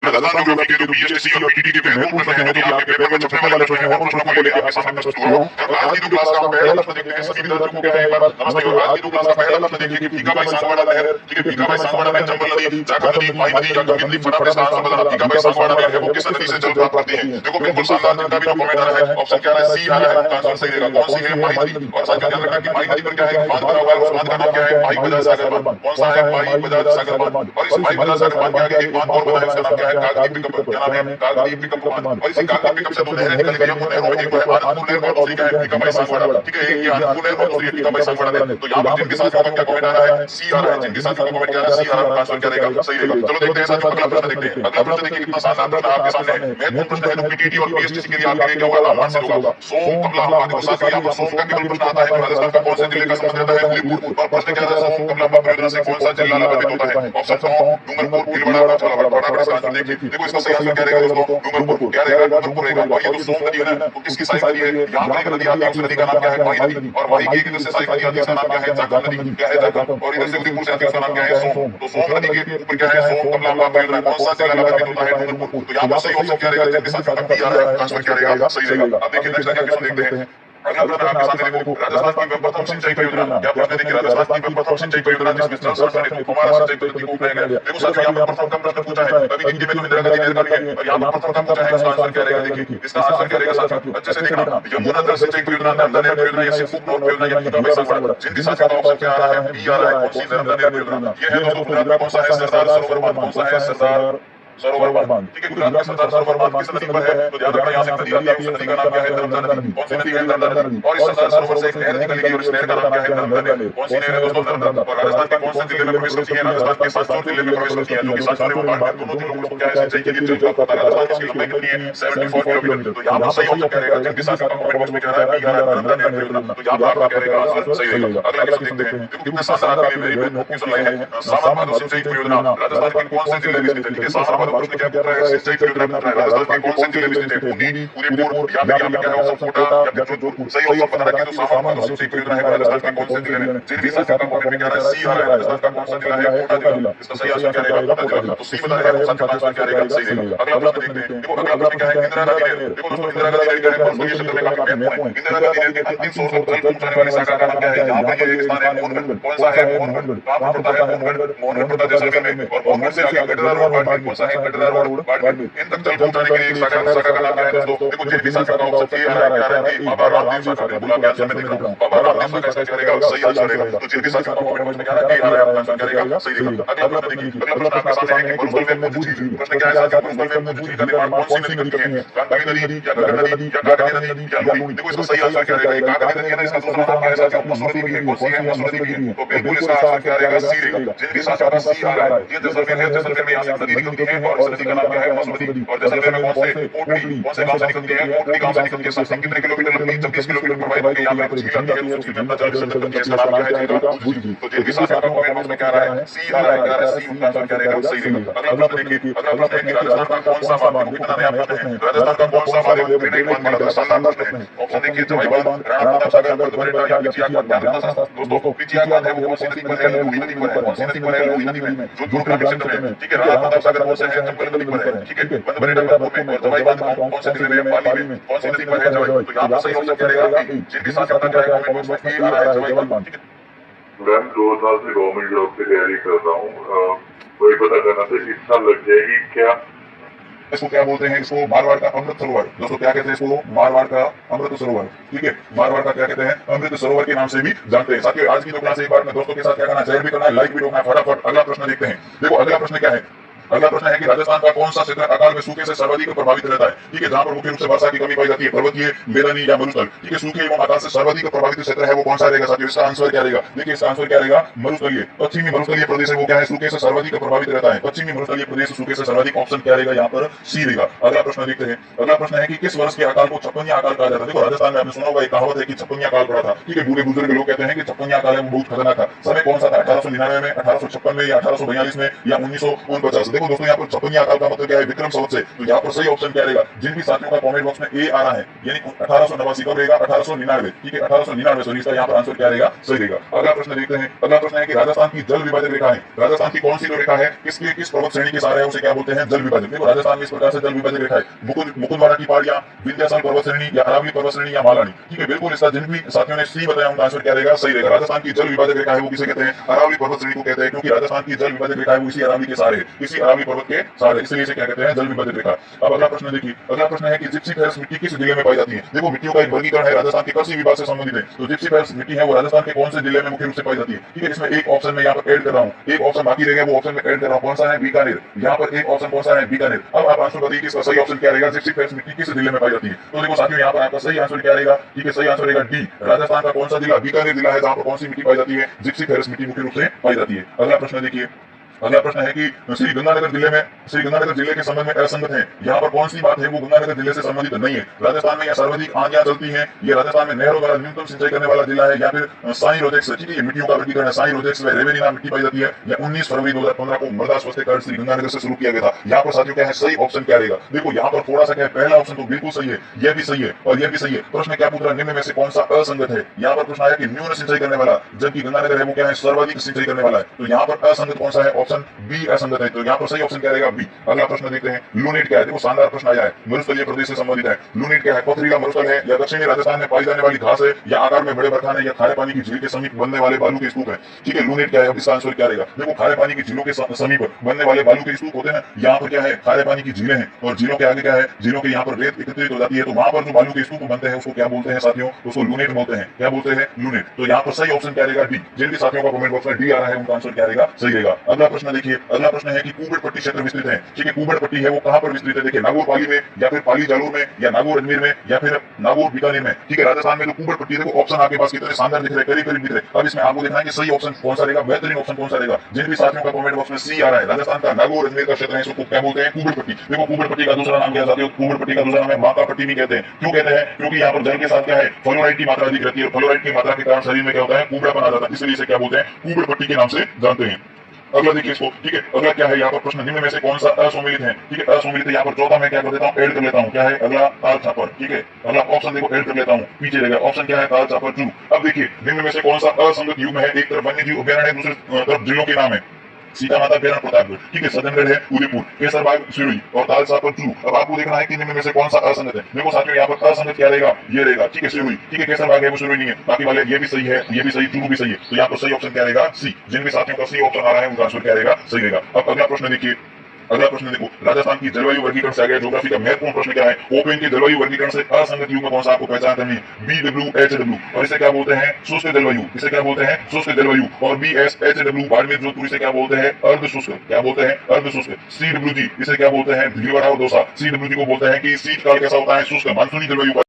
Rajasthan geography के जो BSTC और पीटीटी के महत्वपूर्ण प्रश्न हैं जो कि आपके पेपर में छपने वाले प्रश्न हैं उन प्रश्नों को लेकर आपके सामने प्रस्तुत हुआ हूं। और आज की जो क्लास का हम पहला प्रश्न देखते हैं सभी विद्यार्थियों को कहते हैं एक बार नमस्ते। और आज की जो क्लास का पहला प्रश्न देखिए कि भीखाबाई सांगवाड़ा नहर, ठीक है, भीखाबाई सांगवाड़ा नहर चंबल नदी, झारखंड नदी, माही नदी या गंगी नदी, फटाफट इसका आंसर बताना। भीखाबाई सांगवाड़ा नहर है वो किस नदी से जल प्राप्त करती है? देखो बिल्कुल शानदार, जिनका भी जो कमेंट आ रहा है ऑप्शन क्या है, सी आ रहा है, आंसर सही रहेगा। कौन सी है? माही नदी। और साथ में ध्यान रखना कि माही नदी पर क्या है, बांध बना हुआ है, उस बांध का नाम क्या है? माही बजाज सागर बांध। कौन सा है? माही बजाज सागर बांध। और इस माही बजाज सागर बांध के आगे एक बांध और बना है, उसका नाम क्या है? कागदी पिकअप। क्या नाम है? कागदी पिकअप बांध। और इसी कागदी पिकअप से दो नहरें निकल गई हैं, वो नहरों में एक है आनंदपुर नहर और दूसरी क्या है? भीखाबाई सांगवाड़ा। ठीक है, एक ये आनंदपुर नहर और दूसरी है भीखाबाई सांगवाड़ा नहर। तो यहाँ पर जिनके साथ क्या कमेंट आ रहा है, सी आ रहा है। जिनके साथ कमेंट क्या आ रहा है, सी आ रहा है, आंसर क्या रहेगा? सही रहेगा। चलो देखते हैं साथियों अगला प्रश्न देखते हैं। अगला प्रश्न देखिए कितना शानदार प्रश्न आपके सामने है। महत्वपूर्ण प्रश्न है जो पीटीटी और पीएसटीसी के लिए आपके लिए क्या होगा, लाभांश से होगा। सोम कमला बांध। साथ में यहाँ पर सोम का केवल प्रश्न आता है जो राजस्थान का कौन से जिले का समझ आता है? हमीरपुर। और प्रश्न क्या है, सोम कमला परियोजना से कौन सा जिला लाभान्वित होता है? ऑप्शन डूंगरपुर, भीलवाड़ा और झालावाड़। फटाफट इसका आंसर देखिए। देखो इसका सही आंसर क्या रहेगा दोस्तों? डूंगरपुर। क्या रहेगा? डूंगरपुर रहेगा। और ये जो सोम नदी है ना, तो किसकी सहायक नदी है? यहाँ पर एक नदी आती है, उस नदी का नाम क्या है? माही नदी। और माही की इधर से सहायक नदी आती है, उसका नाम क्या है? झारखंड नदी। क्या है? झारखंड। और इधर से उदयपुर से आती है, उसका नाम क्या है? सोम। तो सोम नदी के ऊपर क्या है? सोम कमला परियोजना कौन सा जिला लाभान्वित होता है? डूंगरपुर। तो यहाँ पर सही ऑप्शन क्या रहेगा? जिनके साथ पी आ रहा है, आंसर क्या रहेगा? सही रहेगा। अब देखिए नेक्स्ट क्वेश्चन देखते हैं। अगला प्रश्न आपके सामने देखो, राजस्थान की प्रथम सिंचाई परियोजना। क्या प्रश्न देखिए, राजस्थान की प्रथम सिंचाई परियोजना जिसमें जल संसाधन हमारा सिंचाई पद्धति को अपनाया गया। देखो साथियों यहाँ पर प्रथम प्रश्न पूछा है, अभी हिंदी में जो इंदिरा गांधी नहर का भी है, और यहाँ पर प्रथम पूछा है, इसका आंसर क्या रहेगा? देखिए इसका आंसर क्या रहेगा साथियों, अच्छे से देखना। यमुना जल सिंचाई परियोजना, नर्मदा नहर परियोजना या सिंधु नहर परियोजना या भीखाबाई सांगवाड़ा। जिनके साथ का ऑप्शन क्या आ रहा है? बी आ रहा है। कौन सी? नर्मदा नहर परियोजना। ये है दोस्तों गुजरात में कौन सा है? सरदार सरोवर बांध। कौन सा है? सरदार सरोवर बांध। ठीक है, गुजरात में सरदार सरोवर बांध किस नदी पर है? तो ध्यान रखना यहाँ से नदी आती है, उस नदी का नाम क्या है? नर्मदा नदी। कौन सी नदी है? नर्मदा नदी। और इस सरदार सरोवर से एक नहर निकलेगी और इस नहर का नाम क्या है? नर्मदा नहर। कौन सी नहर है दोस्तों? नर्मदा। और राजस्थान के कौन से जिले में प्रवेश करती है? राजस्थान के सांचौर जिले में प्रवेश करती है, जो कि सांचौर और बाड़मेर दोनों जिलों को क्या है? सिंचाई के लिए जल प्राप्त होता है। राजस्थान की इसकी लंबाई कितनी है? 74 किलोमीटर। तो यहाँ पर सही ऑप्शन क्या रहेगा? जिनके साथ कमेंट बॉक्स में क्या रहा है? नर्मदा नहर परियोजना। तो यहाँ पर आपका क्या रहेगा? आंसर सही रहेगा। अगला क्वेश्चन देखते हैं। देखो कितना शानदार आपके लिए वेरी क्वेश्चन लाए हैं। सावर भादो सिंचाई परियोजना राजस्थान के कौन से जिले में स्थित है? ठीक है, सावर भादो प्रश्न क्या पूछ रहा है? सिंचाई परियोजना राजस्थान के कौन से जिले में स्थित है? बूंदी, उदयपुर या फिर यहाँ पे क्या है? कोटा या फिर जोधपुर। सही ऑप्शन बता रखिए। तो सावर भादो सिंचाई परियोजना है राजस्थान के कौन से जिले में? जिनके साथ का कमेंट में क्या रहा है? सी आ रहा है। राजस्थान का कौन सा जिला है? कोटा जिला। इसका सही आंसर क्या रहेगा? कोटा जिला। तो सी बता रहे हैं, ऑप्शन का आंसर क्या रहेगा? सही रहेगा। अगला प्रश्न देखते हैं। देखो अगला प्रश्न क्या है? इंदिरा गांधी नहर। देखो दोस्तों इंदिरा गांधी नहर क्या है? भोजपुरी क्षेत्र में काफी महत्वपूर्ण है। इंदिरा गांधी नहर के अंतिम सोर्स ऑफ जल पहुंचाने वाली शाखा का नाम क्या है? यहाँ पर ये एक स्थान है मोहनगढ़। कौन सा है? मोहनगढ़। कहाँ पर पड़ता है मोहनगढ़? मोहनगढ़ पड़ता है जैसलमेर में। और मोहनगढ़ से आगे कटरा रोड बाड़मेर। कौन सा है? कटरा रोड बाड़मेर। इन तक जल पहुंचाने के लिए एक शाखा का नाम क्या है दोस्तों? देखो जिनकी शाखा का ऑप्शन ए आ रहा है, क्या रहा है? बाबा रामदेव शाखा। बोला क्या आंसर मैं देख रहा हूँ? बाबा रामदेव शाखा इसका क्या रहेगा? सही आंसर रहेगा। तो जिनकी शाखा का कमेंट में क्या रहा है? ए आ रहा है, आंसर क्या रहेगा? सही रहेगा। अगला प्रश्न देखिए। अगला प्रश्न आपके सामने है कि मरुस्थल में बुझ झील। प्रश्न क्या है साथियों? मरुस्थल में बुझ झील का निर्माण कौन सी नदी करती है? कांगड़ी नदी या घग्गर नदी या काकड़ी नदी या लूनी। देखो इसका सही आंसर क्या रहेगा? काकड़ी नदी है ना, इसका दूसरा नाम क्या है साथियों? मसूरी भी है। कौन सी है? मसूरी भी है। तो बिल्कुल इसका आंसर क्या रहेगा? सी रहेगा। जिनकी शाखा का सी आ रहा है, ये जैसलमेर है। जैसलमेर में यहाँ से नदी निकलती है और इस नदी का नाम क्या है? मसूरी। और जैसलमेर में कौन से? कोटली। कौन से गांव से निकलती है? कोटली गांव से निकलती है। साथियों कितने किलोमीटर लगती है? 26 किलोमीटर प्रवाहित होकर यहाँ पे झील आती है, उसकी लंबा 40 किलोमीटर। इसका नाम क्या है? झील का भुज झील। तो जिनकी शाखा का कमेंट बॉक्स में क्या आ रहा है? सी आ रहा है। क्या आ रहा है? सी उनका आंसर क्या रहेगा? सही रहेगा। अगला प्रश्न देखिए। अगला प्रश्न है कि राजस्थान का कौन सा बांध? कितना नया प्रश्न है। राजस्थान का कौन सा बांध ग्रेनाइट बांध बना था? शानदार प्रश्न है। ऑप्शन देखिए, जवाई बांध, राणा प्रताप सागर, बरबेटा या पिचिया बांध। दोस्तों पिचिया बांध है वो कौन सी नदी पर है? लूही नदी पर है। कौन सी नदी पर है? लूही नदी में, जोधपुर के क्षेत्र में। ठीक है, राणा प्रताप सागर कौन सा है? चंबल नदी पर है। ठीक है, बरबेटा गोरखपुर में। और जवाई बांध कौन से जिले में? पाली में। कौन सी नदी पर है? जवाई। तो यहाँ पर सही ऑप्शन क्या रहेगा? जिनकी शाखा का क्या है? कमेंट बॉक्स में ए आ रहा है, जवाई बांध। ठीक है, मैं 2 साल से गवर्नमेंट जॉब की तैयारी कर रहा हूँ। वही पता करना था इच्छा लग जाएगी क्या? इसको क्या बोलते हैं? इसको मारवाड़ का अमृत सरोवर। दोस्तों क्या कहते हैं इसको? मारवाड़ का अमृत सरोवर। ठीक है, मारवाड़ का क्या कहते हैं? अमृत सरोवर के नाम से भी जानते हैं। साथियों आज की जो क्लास एक बार में दोस्तों के साथ क्या करना है? शेयर भी करना है, लाइक भी ठोकना है। फटाफट अगला प्रश्न देखते हैं। देखो अगला प्रश्न क्या है? अगला प्रश्न है कि राजस्थान का कौन सा क्षेत्र अकाल में सूखे से सर्वाधिक प्रभावित रहता है? ठीक है, जहां पर मुख्य रूप से वर्षा की कमी पाई जाती है, पर्वतीय, मैदानी या मरुस्थल। ठीक है, सूखे एवं अकाल से सर्वाधिक प्रभावित क्षेत्र है वो कौन सा रहेगा साथियों? इसका आंसर क्या रहेगा? देखिए इसका आंसर क्या रहेगा? मरुस्थलीय, पश्चिमी मरुस्थलीय प्रदेश है वो क्या है? सूखे से सर्वाधिक प्रभावित रहता है। पश्चिमी मरुस्थलीय प्रदेश सूखे से सर्वाधिक। ऑप्शन क्या रहेगा यहाँ पर? सी रहेगा। अगला प्रश्न देखते हैं। अगला प्रश्न है कि किस वर्ष के अकाल को छप्पनिया अकाल कहा जाता है? देखो राजस्थान में आपने सुना होगा एक कहावत है कि छप्पनिया अकाल पड़ा था। ठीक है, बूढ़े बुजुर्ग लोग कहते हैं कि छप्पनिया अकाल है वो बहुत खतरनाक था। समय कौन सा था? 1899 में, 1856 में या 1842 में या 1949? देखो दोस्तों, यहाँ पर छप्पनिया अकाल का मतलब क्या है, विक्रम संवत से। तो यहाँ पर सही ऑप्शन क्या रहेगा, जिन भी साथियों का कमेंट बॉक्स में ए आ रहा है, यानी 1889 कब रहेगा, 1899, ठीक है, 1899। सो इसका यहाँ पर आंसर क्या रहेगा, सही रहेगा। अगला प्रश्न देखते हैं। अगला प्रश्न है कि राजस्थान की जल विभाजक रेखा है, राजस्थान की कौन सी जो रेखा है, किस पर्वत श्रेणी के सार है, उसे क्या बोलते हैं, जल विभाजक। देखो राजस्थान में इस प्रकार से जल विभाजक रेखा है, मुकुंदवाड़ा की पहाड़ियां, विंध्याचल पर्वत श्रेणी, या अरावली पर्वत श्रेणी, या मालानी, ठीक है। बिल्कुल इसका जिन भी साथियों ने सी बताया उनका आंसर क्या रहेगा, सही रहेगा। राजस्थान की जल विभाजक रेखा है वो किसे कहते हैं, अरावली पर्वत श्रेणी को कहते हैं, क्योंकि राजस्थान की जल विभाजक रेखा है वो इसी अरावली के सारे, इसी अरावली पर्वत के सारे, इसलिए इसे क्या कहते हैं, जल विभाजक रेखा। अब अगला प्रश्न देखिए। अगला प्रश्न है कि जिप्सी फेल्स मिट्टी किस जिले में पाई जाती है। देखो मिट्टियों का एक वर्गीकरण है, राजस्थान के कृषि विभाग से संबंधित है। तो जिप्सी फेल्स मिट्टी है वो राजस्थान के कौन से जिले में मुख्य रूप से पाई जाती है, ठीक है। इसमें एक ऑप्शन में यहाँ पर ऐड कर रहा हूँ, एक ऑप्शन बाकी रह गया, वो ऑप्शन में ऐड कर रहा हूँ, कौन सा है, बीकानेर। यहाँ पर एक ऑप्शन कौन सा है, बीकानेर। अब आप आंसर बताइए कि इसका सही ऑप्शन क्या रहेगा, जिप्सी फेल्स मिट्टी किस जिले में पाई जाती है। तो देखो साथियों, यहाँ पर आपका सही आंसर क्या रहेगा, ठीक है, सही आंसर रहेगा डी। राजस्थान का कौन सा जिला, बीकानेर जिला है, जहाँ पर कौन सी मिट्टी पाई जाती है, जिप्सी फेल्स मिट्टी मुख्य रूप से पाई जाती है। अगला प्रश्न देखिए। अगला प्रश्न है कि श्री गंगानगर जिले के संबंध में असंगत है, यहाँ पर कौन सी बात है वो गंगानगर जिले से संबंधित नहीं है। राजस्थान में यह सर्वाधिक आंधियां चलती हैं, ये राजस्थान में नहरों द्वारा न्यूनतम सिंचाई करने वाला जिला है, या फिर साई रोजेक्स, ठीक है, मिट्टियों का वर्गीकरण है, साई रोजेक्स में रेवेनिना मिट्टी पाई जाती है, या 19 फरवरी 2015 को मृदा स्वास्थ्य कार्ड श्री गंगानगर से शुरू किया गया था। यहाँ पर साथियों क्या है, सही ऑप्शन क्या रहेगा। देखो यहाँ पर थोड़ा सा क्या है, पहला ऑप्शन तो बिल्कुल सही है, यह भी सही है और यह भी सही है। प्रश्न क्या पूछ रहा है, निम्न में से कौन सा असंगत है। यहाँ पर प्रश्न आया कि न्यून सिंचाई करने वाला, जबकि गंगानगर है वो क्या है, सर्वाधिक सिंचाई करने वाला है। तो यहाँ पर असंगत कौन सा है, ऑप्शन बी असंगत है। तो यहाँ पर सही ऑप्शन क्या रहेगा, बी। अगला प्रश्न देखते हैं। लूनेट क्या है, देखो शानदार प्रश्न आया है, मरुस्थलीय प्रदेश से संबंधित है। लूनेट क्या है, पथरीला मरुस्थल है, या दक्षिणी राजस्थान में पाई जाने वाली घास है, या आकार में बड़े बरखाने, या खारे पानी की झील के समीप बनने वाले बालू के स्तूप है, ठीक है। लूनेट क्या है, इसका आंसर क्या रहेगा। देखो खारे पानी की झीलों के समीप बनने वाले बालू के स्तूप होते हैं, यहाँ पर क्या है, खारे पानी की झीलें हैं, और झीलों के आगे क्या है, झीलों के यहाँ पर रेत एकत्रित हो जाती है, तो वहां पर जो बालू के स्तूप बनते हैं उसको क्या बोलते हैं साथियों, उसको लूनेट बोलते हैं। क्या बोलते हैं, लूनेट। तो यहाँ पर सही ऑप्शन क्या रहेगा, डी। जिन भी साथियों का कमेंट बॉक्स में डी आ रहा है उनका आंसर क्या रहेगा, सही रहेगा। अगला प्रश्न देखिए। अगला प्रश्न है कि कुबड़ पट्टी क्षेत्र विस्तृत है, ठीक है। कुबड़ पट्टी है वो कहां पर विस्तृत है, देखिए नागौर पाली में, या फिर पाली जालोर में, या नागौर अजमेर में, या फिर नागौर बीकानेर में, ठीक है। राजस्थान में जो कुबड़ पट्टी है वो ऑप्शन आपके पास कितने शानदार दिख रहे हैं, करीब करीब दिख रहे हैं। अब इसमें आपको देखना है कि सही ऑप्शन कौन सा रहेगा, बेहतरीन ऑप्शन कौन सा रहेगा। जिन भी साथियों का कमेंट बॉक्स में सी आ रहा है, राजस्थान का नागौर अजमेर का क्षेत्र है, इसको क्या बोलते हैं, कुबड़ पट्टी। देखो कुबड़ पट्टी का दूसरा नाम क्या है, कुबड़ पट्टी का दूसरा नाम है बांका पट्टी भी कहते हैं। क्यों कहते हैं, क्योंकि यहाँ पर जल के साथ क्या है, फ्लोराइड की मात्रा अधिक रहती है, फ्लोराइड की मात्रा के कारण शरीर में क्या होता है, कुबड़ापन आ जाता है, इसलिए इसे क्या बोलते हैं, कुबड़ पट्टी के नाम से जानते हैं। अगला देखिए इसको, ठीक है। अगला क्या है, यहाँ पर प्रश्न निम्न में से कौन सा असम्मिलित है, ठीक है। असम्मिलित है, यहाँ पर चौथा मैं क्या कर देता हूँ, ऐड कर लेता हूँ, क्या है, अगला ताल छापर, ठीक है। अगला ऑप्शन देखो ऐड कर लेता हूँ, पीछे रहेगा, ऑप्शन क्या है, ताल छापर जू। अब देखिए निम्न में से कौन सा असंगत युग्म है, एक तरफ वन्य जीव अभ्यारण्य, दूसरी तरफ जिलों के नाम है, सीता माता अभ्यारण्य प्रतापगढ़, ठीक है, सदनगढ़ है उदयपुर, केसरबाग सिरोही, और ताल छापर जू। अब आपको देखना है कि निम्न में से कौन सा असंगत है। देखो साथियों यहाँ पर असंगत क्या रहेगा, ये रहेगा, ठीक है, सिरोही, ठीक है। केसरबाग है वो सिरोही नहीं है, बाकी वाले ये भी सही है, ये भी सही, चूरू भी सही है। तो यहाँ पर सही ऑप्शन क्या रहेगा, सी। जिन भी साथियों का सी ऑप्शन आ रहा है उनका आंसर क्या रहेगा, सही रहेगा। अब अगला प्रश्न देखिए। अगला प्रश्न देखो, राजस्थान की जलवायु वर्गीकरण से आ गया। ज्योग्राफी का महत्वपूर्ण प्रश्न क्या है, ओपेन के जलवायु वर्गीकरण से असंगत युग्म कौन सा आपको पहचान करनी है, BWHW, और इसे क्या बोलते हैं, शुष्क जलवायु। इसे क्या बोलते हैं, शुष्क जलवायु। और BSHW बाड़मेर जोधपुर, इसे क्या बोलते हैं, अर्ध शुष्क। क्या बोलते हैं, अर्ध शुष्क। CWG इसे क्या बोलते हैं, भीलवाड़ा और दौसा। CWG को बोलते हैं कि शीतकाल कैसा होता है, शुष्क, मानसूनी जलवायु।